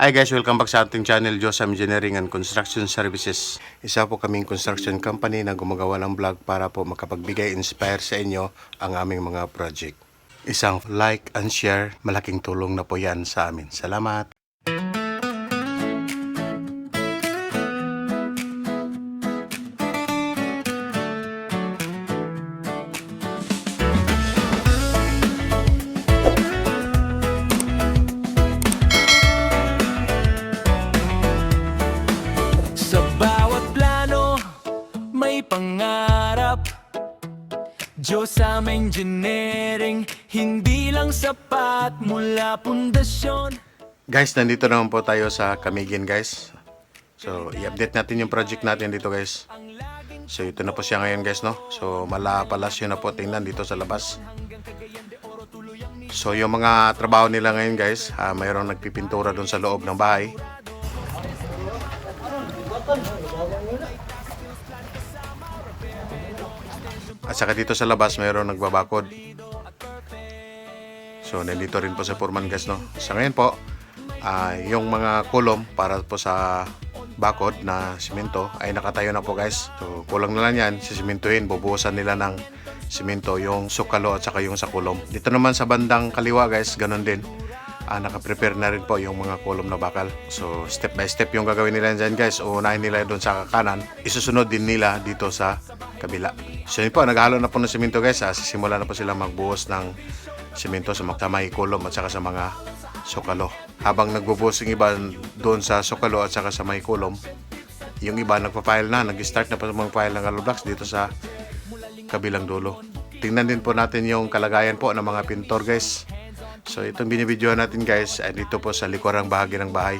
Hi guys, welcome back sa ating channel, Josam Engineering and Construction Services. Isa po kaming construction company na gumagawa ng vlog para po makapagbigay inspire sa inyo ang aming mga project. Isang like and share, malaking tulong na po yan sa amin. Salamat! Sa bawat plano, may pangarap. Josam Engineering, hindi lang sapat mula pundasyon. Guys, nandito naman po tayo sa Camiguin guys. So, i-update natin yung project natin dito guys. So, ito na po siya ngayon guys, no? So, Malapalasyo na po tingnan dito sa labas. So, yung mga trabaho nila ngayon guys, mayroong nagpipintura doon sa loob ng bahay. At saka dito sa labas mayroong nagbabakod. So nandito rin po sa foreman guys, no. Sa ngayon po, yung mga kulom para po sa bakod na simento ay nakatayo na po guys. So kulang na lang yan, sisimentuhin, bubuhusan nila ng simento yung sukalo at saka yung sa kulom. Dito naman sa bandang kaliwa guys, ganun din. Naka-prepare na rin po yung mga kolom na bakal. So step by step yung gagawin nila dyan guys. Uunahin nila doon sa kanan, isusunod din nila dito sa kabila. So yun po, naghalo na po ng simento guys. Sisimula na po sila magbuhos ng simento sa may kolom at saka sa mga sukalo. Habang nagbubuhos yung iba doon sa sukalo at saka sa may kolom, yung iba nagpa-file na, nag-start na po mag-file ng hollow blocks dito sa kabilang dulo. Tingnan din po natin yung kalagayan po ng mga pintor guys. So itong binibidyohan natin guys ay dito po sa likurang bahagi ng bahay.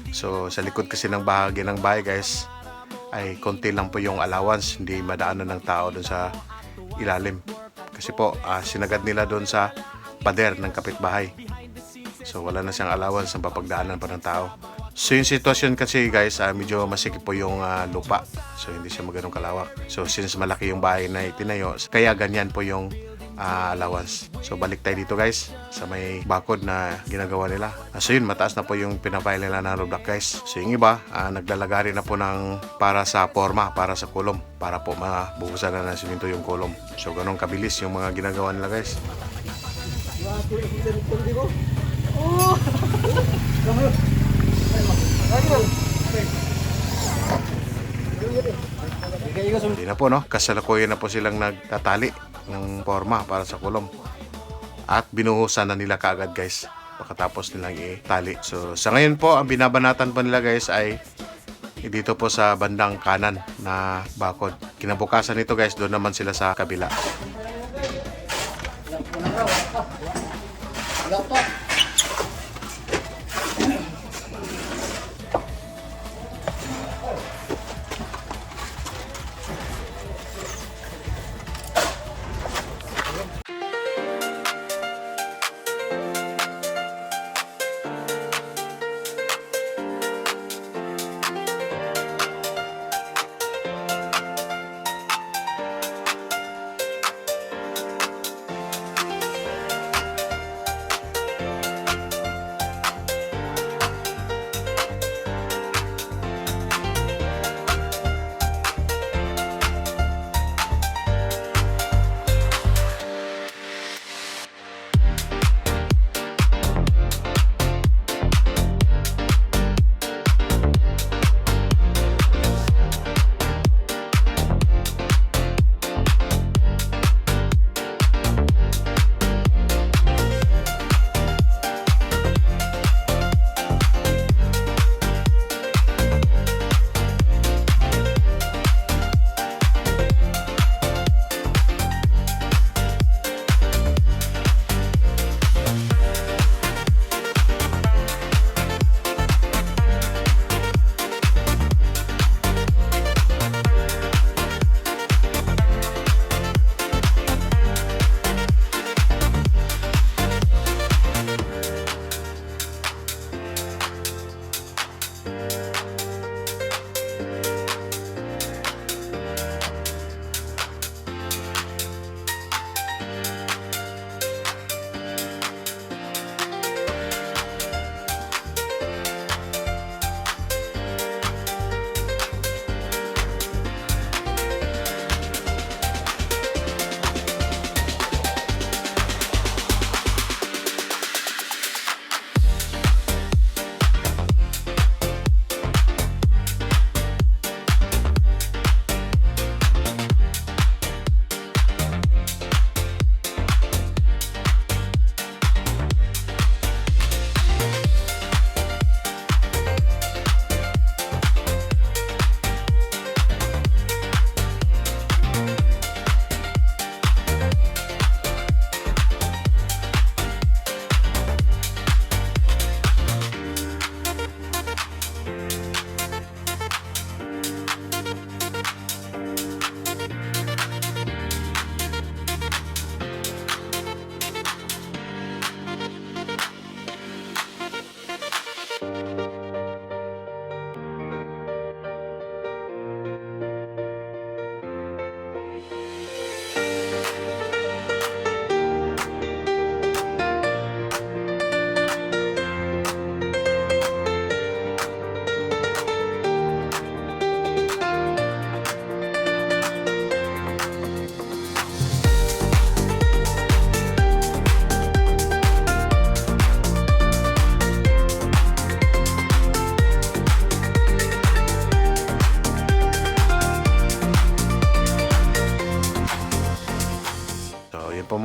So sa likod kasi ng bahagi ng bahay guys ay konti lang po yung allowance, hindi madaanan ng tao doon sa ilalim. Kasi po sinagad nila doon sa pader ng kapitbahay. So wala na siyang allowance na papagdaanan pa ng tao. So yung sitwasyon kasi guys, medyo masikip po yung lupa. So hindi siya maganong kalawak. So since malaki yung bahay na itinayo, kaya ganyan po yung allowance. So balik tayo dito guys sa may bakod na ginagawa nila. So yun, mataas na po yung pinapile nila ng roadblock guys. So yung iba naglalagari na po ng para sa forma, para sa kulom, para po mabuhusan na ng simento yung kulom. So ganun kabilis yung mga ginagawa nila guys. Hindi na po, no? Kasalukuyan na po silang nagtatali ng forma para sa kulom. At binuhusan na nila kaagad guys pagkatapos nilang itali. So sa ngayon po, ang binabanatan po nila guys ay dito po sa bandang kanan na bakod. Kinabukasan nito guys, doon naman sila sa kabila.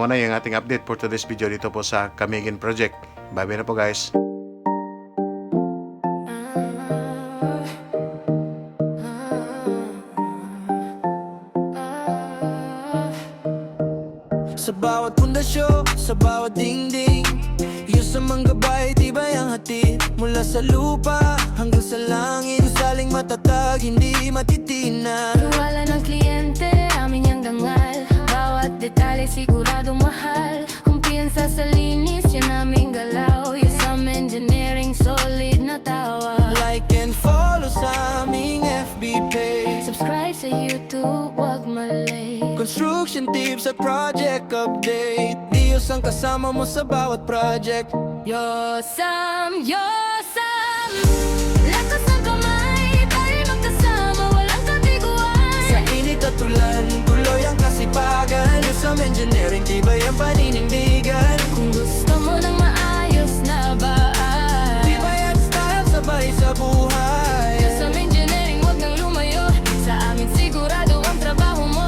muna yung ating update for today's video dito po sa Kamigin Project. Bye-bye na po guys. Sa bawat pundasyo, sa bawat dingding Diyos ang manggabay, tibay ang hatid Mula sa lupa hanggang sa langit Saling matatag, hindi matitinan Tiwala ng kliyente, amin yung dangal Bawat detalye sigurado mahal Kumpiyansa sa linis, yan aming galaw Yusam Engineering, solid na tawa Like and follow sa aming FB page Subscribe sa YouTube, wag malay Construction tips at project update Diyos ang kasama mo sa bawat project Yosam, Yosam Lakas ng kamay, tayo magkasama Walang kabiguan Sa init at ulan, tuloy ang kasipagan Yusam Engineering, tibay ang paninindigan Kung gusto mo ng maayos na bahay Tibay at style, sabay sa buhay Yosam Engineering, wag nang lumayo Sa amin sigurado ang trabaho mo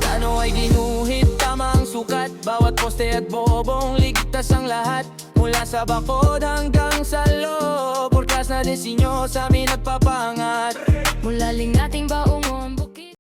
Plano ay ginuhit, tama ang sukat Bawat poste at bobong, ligtas ang lahat Mula sa bakod hanggang sa loob Porkas na disenyo sa amin nagpapangat Mula ling nating baon